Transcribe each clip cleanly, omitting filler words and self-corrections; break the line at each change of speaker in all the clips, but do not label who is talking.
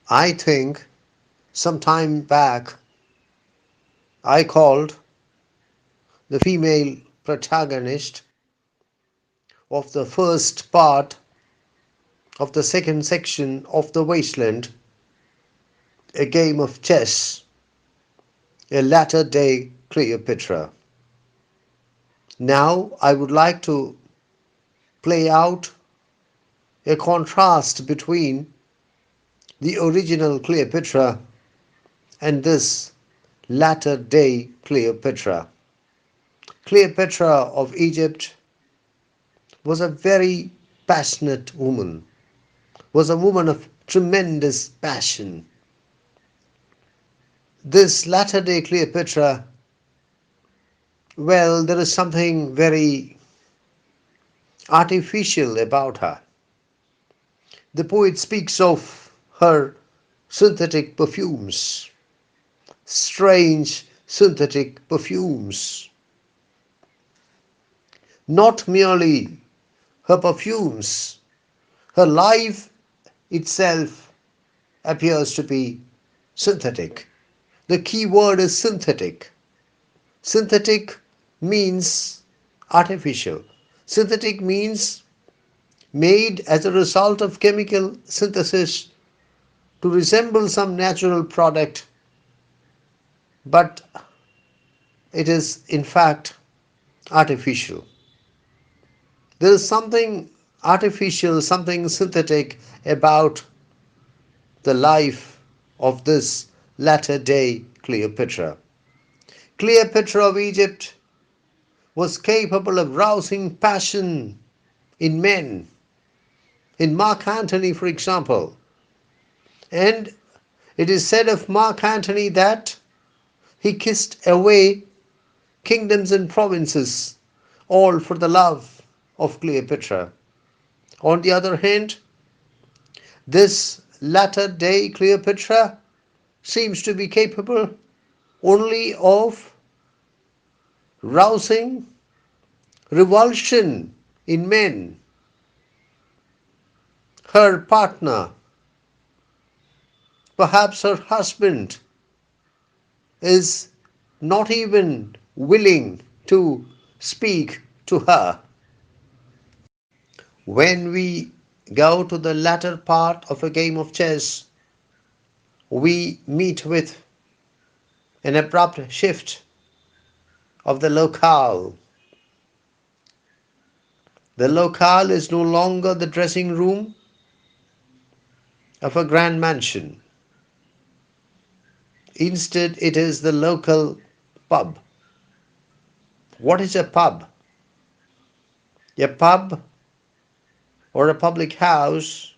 I think some time back I called the female protagonist of the first part of the second section of The Wasteland a game of chess, a latter day Cleopatra. Now I would like to play out a contrast between the original Cleopatra and this latter day Cleopatra. Cleopatra of Egypt was a very passionate woman, was a woman of tremendous passion. This latter day Cleopatra, well, there is something very artificial about her. The poet speaks of her synthetic perfumes, strange synthetic perfumes. Not merely her perfumes, her life itself appears to be synthetic. The key word is synthetic. Synthetic means artificial. Synthetic means made as a result of chemical synthesis to resemble some natural product, but it is in fact artificial. There is something artificial, something synthetic about the life of this latter day Cleopatra. Cleopatra of Egypt was capable of rousing passion in men, in Mark Antony, for example. And it is said of Mark Antony that he kissed away kingdoms and provinces, all for the love of Cleopatra. On the other hand, this latter day Cleopatra seems to be capable only of rousing revulsion in men. Her partner, perhaps her husband, is not even willing to speak to her. When we go to the latter part of a game of chess, we meet with an abrupt shift of the locale. The locale is no longer the dressing room of a grand mansion. Instead, it is the local pub. What is a pub? A pub or a public house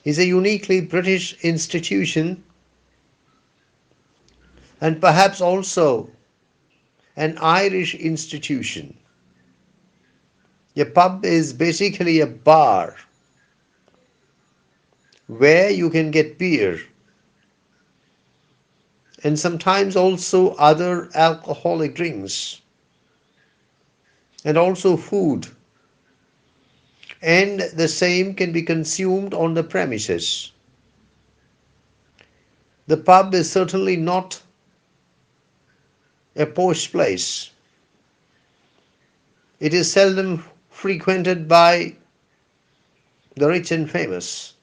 is a uniquely British institution and perhaps also an Irish institution. A pub is basically a bar where you can get beer and sometimes also other alcoholic drinks and also food, and the same can be consumed on the premises. The pub is certainly not a posh place. It is seldom frequented by the rich and famous,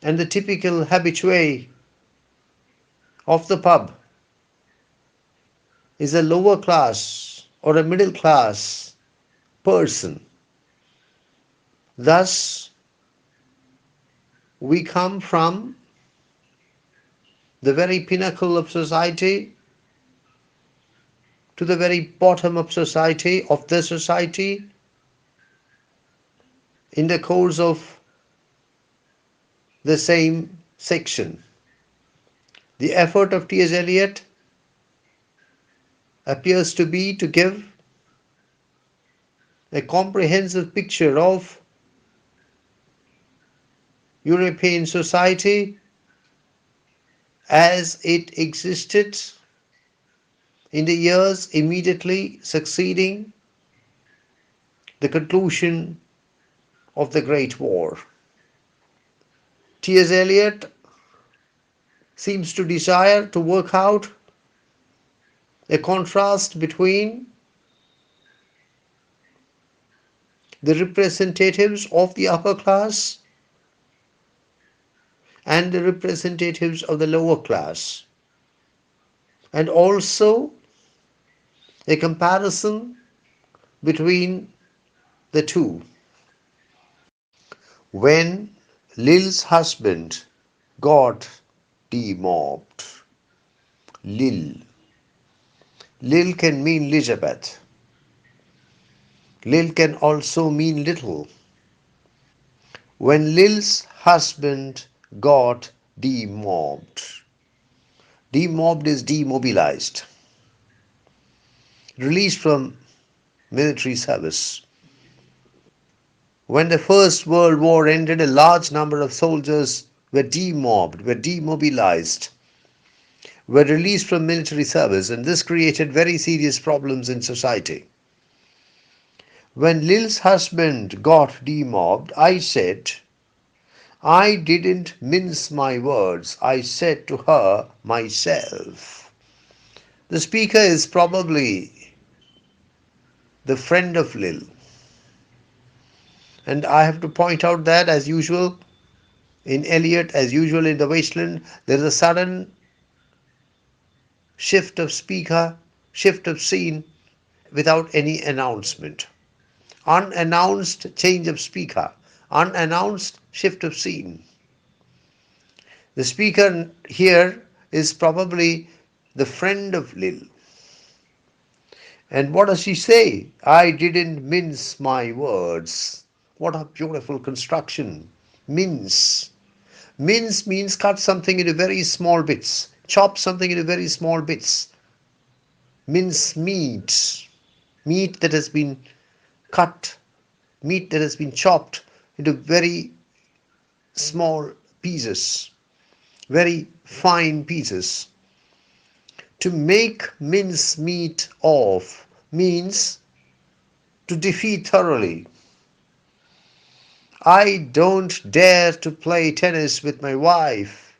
and the typical habitué of the pub is a lower class or a middle class person. Thus, we come from the very pinnacle of society to the very bottom of society, of the society, in the course of the same section. The effort of T.S. Eliot appears to be to give a comprehensive picture of European society as it existed in the years immediately succeeding the conclusion of the Great War. T.S. Eliot seems to desire to work out a contrast between the representatives of the upper class and the representatives of the lower class, and also a comparison between the two. When Lil's husband got demobbed, Lil. Lil can mean Elizabeth. Lil can also mean little. When Lil's husband got demobbed, demobbed is demobilized, released from military service. When the First World War ended, a large number of soldiers were demobbed, were demobilized, were released from military service, and this created very serious problems in society. When Lil's husband got demobbed, I didn't mince my words. I said to her myself. The speaker is probably the friend of Lil. And I have to point out that, as usual, in Eliot, as usual in the Wasteland, there is a sudden shift of speaker, shift of scene without any announcement. Unannounced change of speaker, unannounced shift of scene. The speaker here is probably the friend of Lil. And what does she say? I didn't mince my words. What a beautiful construction. Mince. Mince means cut something into very small bits. Chop something into very small bits. Mince meat. Meat that has been cut. Meat that has been chopped into very small pieces. Very fine pieces. To make mince meat of means to defeat thoroughly. I don't dare to play tennis with my wife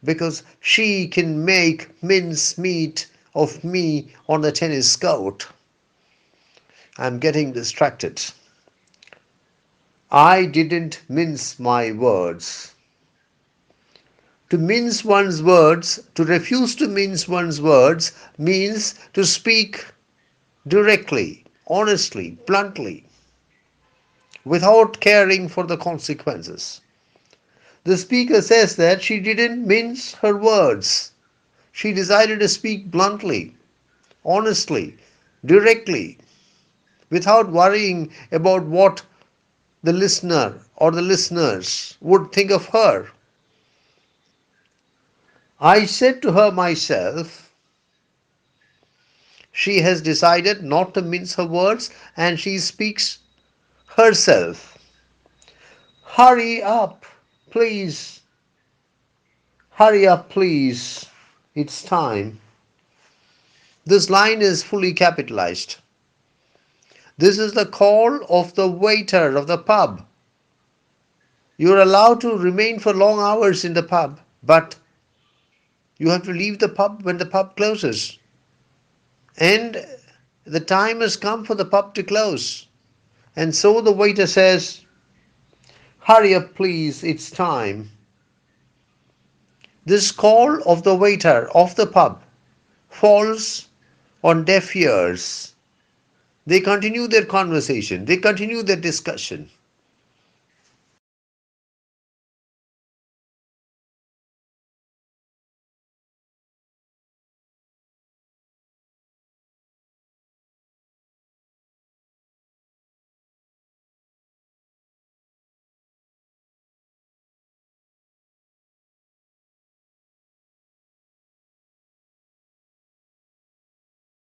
because she can make mince meat of me on the tennis court. I'm getting distracted. I didn't mince my words. To mince one's words, to refuse to mince one's words, means to speak directly, honestly, bluntly, without caring for the consequences. The speaker says that she didn't mince her words. She decided to speak bluntly, honestly, directly, without worrying about what the listener or the listeners would think of her. I said to her myself, she has decided not to mince her words and she speaks herself. Hurry up, please. Hurry up, please. It's time. This line is fully capitalized. This is the call of the waiter of the pub. You are allowed to remain for long hours in the pub, but you have to leave the pub when the pub closes. And the time has come for the pub to close. And so the waiter says, hurry up, please, it's time. This call of the waiter of the pub falls on deaf ears. They continue their conversation, they continue their discussion.